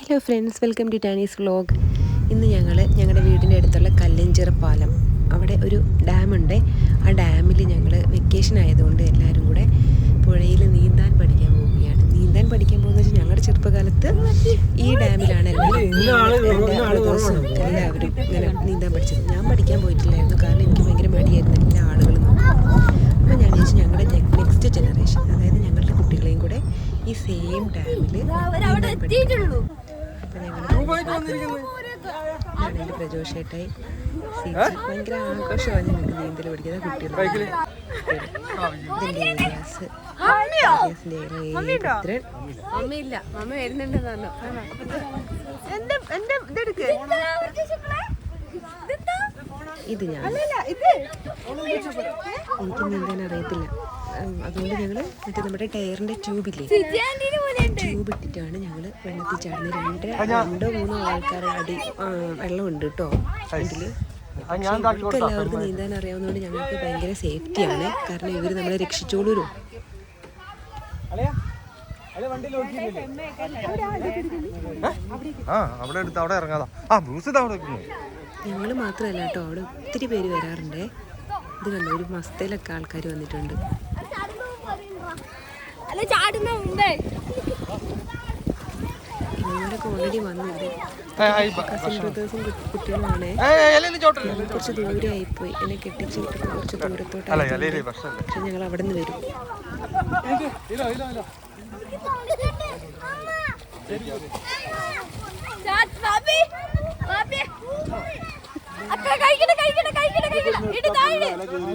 Hello friends, welcome to ടാനീസ് vlog. ഇന്ന് ഞങ്ങളുടെ വീടിൻ്റെ അടുത്തുള്ള കല്ലഞ്ചിറ പാലം, അവിടെ ഒരു ഡാമുണ്ട്. ആ ഡാമിൽ ഞങ്ങൾ വെക്കേഷൻ ആയതുകൊണ്ട് എല്ലാവരും കൂടെ പുഴയിൽ നീന്താൻ പഠിക്കാൻ പോവുകയാണ്. നീന്താൻ പഠിക്കാൻ പോകുന്നത് വെച്ചാൽ ഞങ്ങളുടെ ചെറുപ്പകാലത്ത് ഈ ഡാമിലാണ് എല്ലാവരും ഇങ്ങനെ നീന്താൻ പഠിച്ചത്. ഞാൻ പഠിക്കാൻ പോയിട്ടില്ലായിരുന്നു, കാരണം എനിക്ക് ഭയങ്കര മടിയായിരുന്നു എല്ലാ ആളുകളും നോക്കും. അപ്പോൾ ഞാൻ വിചാരിച്ചു ഞങ്ങളുടെ നെക്സ്റ്റ് ജനറേഷൻ, അതായത് ഞങ്ങളുടെ കുട്ടികളെയും കൂടെ ഈ സെയിം ഡാമിൽ നീന്താൻ പഠിക്കും. അപ്പോൾ ഞങ്ങൾ പ്രജോഷേട്ടായി ഭയങ്കര ആഘോഷമാണ് ഞങ്ങൾക്ക് നീന്തൽ പഠിക്കുന്നത് കുട്ടികൾ. ഇതിൻ്റെ ഏരിയാസ് അമ്മയില്ല, അമ്മ വരുന്നുണ്ടെന്ന് ഇത് ഞാൻ എനിക്ക് നീന്താൻ അറിയത്തില്ല, അതുകൊണ്ട് ഞങ്ങൾ മറ്റേ നമ്മുടെ ടയറിൻ്റെ ട്യൂബില്ലേ, ട്യൂബ് ഇട്ടിട്ടാണ് ഞങ്ങൾ വെള്ളത്തിൽ ചാടുന്നത്. രണ്ടോ മൂന്നോ ആൾക്കാരുടെ അടി വെള്ളമുണ്ട് കേട്ടോ അതിൽ. ഇവർക്ക് എല്ലാവർക്കും നീന്താൻ അറിയാവുന്നതുകൊണ്ട് ഞങ്ങൾക്ക് ഭയങ്കര സേഫ്റ്റിയാണ്, കാരണം ഇവർ നമ്മളെ രക്ഷിച്ചോളൂരോ. ഞങ്ങൾ മാത്രമല്ല കേട്ടോ, അവിടെ ഒത്തിരി പേര് വരാറുണ്ട്. ഇത് കണ്ടോ, ഒരു മസ്തയിലൊക്കെ ആൾക്കാർ വന്നിട്ടുണ്ട്. ഇവരൊക്കെ ഓൾറെഡി വന്നിട്ടുണ്ട്. കസിൻ ബ്രദേഴ്സും കുട്ടികളുമാണ്. കുറച്ച് ദൂരെ ആയിപ്പോയി, എന്നെ കെട്ടിച്ച് കുറച്ച് ദൂരത്തോട്ട്, പക്ഷെ ഞങ്ങൾ അവിടെ നിന്ന് വരും.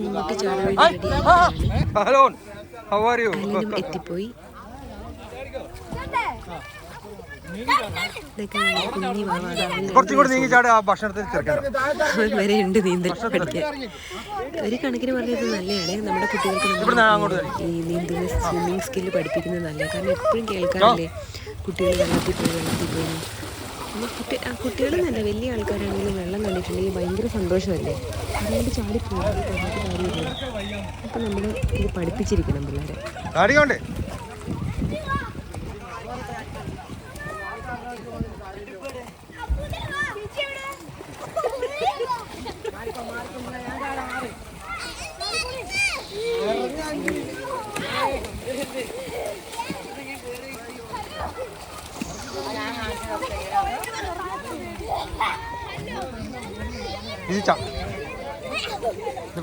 ഇങ്ങോട്ട് ചാടാൻ വേണ്ടി എത്തിപ്പോയി. വരെ ഉണ്ട് നീന്തൽ പഠിക്കാൻ. ഒരു കണക്കിന് പറഞ്ഞത് നല്ലതാണ്, നമ്മുടെ കുട്ടികൾക്ക് ഈ നീന്തുന്ന സ്വിമ്മിങ് സ്കില്ല് പഠിപ്പിക്കുന്നത് നല്ലതാണ്. കാരണം എപ്പോഴും കേൾക്കാറില്ലേ കുട്ടികൾ വെള്ളത്തിൽ പോയി. കുട്ടികളെന്നല്ല, വലിയ ആൾക്കാരാണെങ്കിലും വെള്ളം കണ്ടിട്ടുണ്ടെങ്കിൽ ഭയങ്കര സന്തോഷമല്ലേ, അതുകൊണ്ട് ചാടി പോകാൻ കാര്യമില്ല. അപ്പം നമ്മൾ ഇത് പഠിപ്പിച്ചിരിക്കണം പിള്ളേരെ.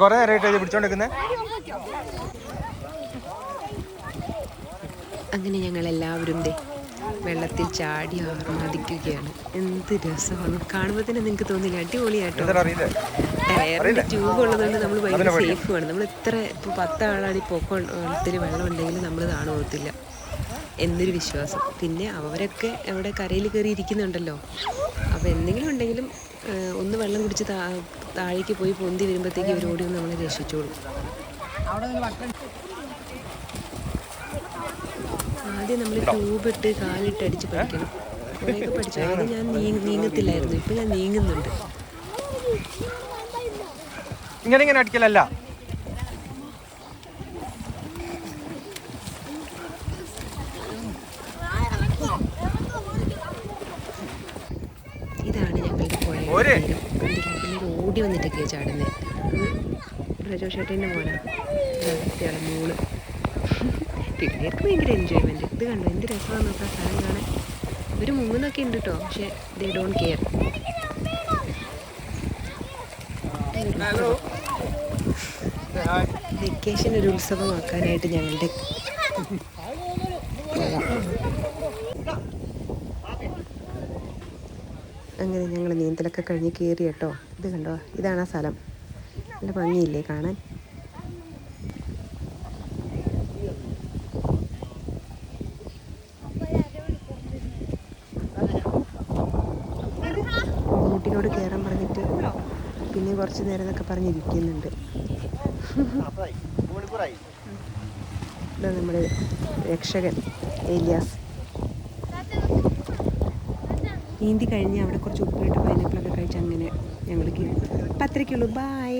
കൊറേ റേറ്റ് പിടിച്ചോണ്ടിരിക്കുന്നേ. അങ്ങനെ ഞങ്ങൾ എല്ലാവരും വെള്ളത്തിൽ ചാടി ആർമാദിക്കുകയാണ്. എന്ത് രസമാണ് കാണുമ്പോൾ തന്നെ നിങ്ങൾക്ക് തോന്നില്ല, അടിപൊളിയായിട്ടോ. ടയറിൻ്റെ ട്യൂബ് ഉള്ളതുകൊണ്ട് നമ്മൾ ഭയങ്കര സേഫുമാണ്. നമ്മൾ എത്ര ഇപ്പോൾ 10 ആളാണ് ഈ വെള്ളത്തിൽ വെള്ളം ഉണ്ടെങ്കിൽ നമ്മൾ താണു പോകത്തില്ല എന്നൊരു വിശ്വാസം. പിന്നെ അവരൊക്കെ അവിടെ കരയിൽ കയറി ഇരിക്കുന്നുണ്ടല്ലോ, അപ്പോൾ എന്തെങ്കിലും ഉണ്ടെങ്കിലും ഒന്ന് വെള്ളം കുടിച്ച് താഴേക്ക് പോയി പൊന്തി വരുമ്പോഴത്തേക്ക് ഇവരോടി ഒന്ന് നമ്മളെ രക്ഷിച്ചോളും. ആദ്യം നമ്മൾ ട്യൂബ് ഇട്ട് കാലിട്ട് അടിച്ച് പഠിക്കണം. കുറേയൊക്കെ പഠിച്ചു. ആദ്യം ഞാൻ നീങ്ങത്തില്ലായിരുന്നു, ഇപ്പം ഞാൻ നീങ്ങുന്നുണ്ട്. ഇങ്ങനെ അടിക്കലല്ല, ഇതാണ് ഞങ്ങളുടെ പുഴ. പിന്നെ ഓടി വന്നിട്ടൊക്കെയാണ് ചാടുന്നത്. പ്രജോഷേട്ടൻ്റെ മോനാണ്, മൂള്. പിള്ളേർക്ക് ഭയങ്കര എൻജോയ്മെൻറ്റ്. ഇത് കണ്ടോ എന്ത് രസമാണ് നോക്കാൻ, സ്ഥലം കാണാൻ. ഇവർ മുങ്ങുന്നൊക്കെ ഉണ്ട് കേട്ടോ, പക്ഷെ ദേ ഡോണ്ട് കെയർ. വെക്കേഷൻ ഒരു ഉത്സവമാക്കാനായിട്ട് ഞങ്ങളുടെ അങ്ങനെ ഞങ്ങൾ നീന്തലൊക്കെ കഴിഞ്ഞ് കയറി കേട്ടോ. ഇത് കണ്ടോ, ഇതാണ് ആ സ്ഥലം. നല്ല ഭംഗിയില്ലേ കാണാൻ. കുട്ടിയോട് കയറാൻ പറഞ്ഞിട്ട് പിന്നെ കുറച്ച് നേരം എന്നൊക്കെ പറഞ്ഞിരിക്കുന്നുണ്ട്. ഇതാ നമ്മുടെ രക്ഷകൻ ഏലിയാസ്. നീന്തി കഴിഞ്ഞ് അവിടെ കുറച്ച് ഉപ്പിലിട്ട് പൈനാപ്പിളൊക്കെ കഴിച്ച് അങ്ങനെ ഞങ്ങൾ അപ്പം അത്രയ്ക്കുള്ളൂ. ബായ്.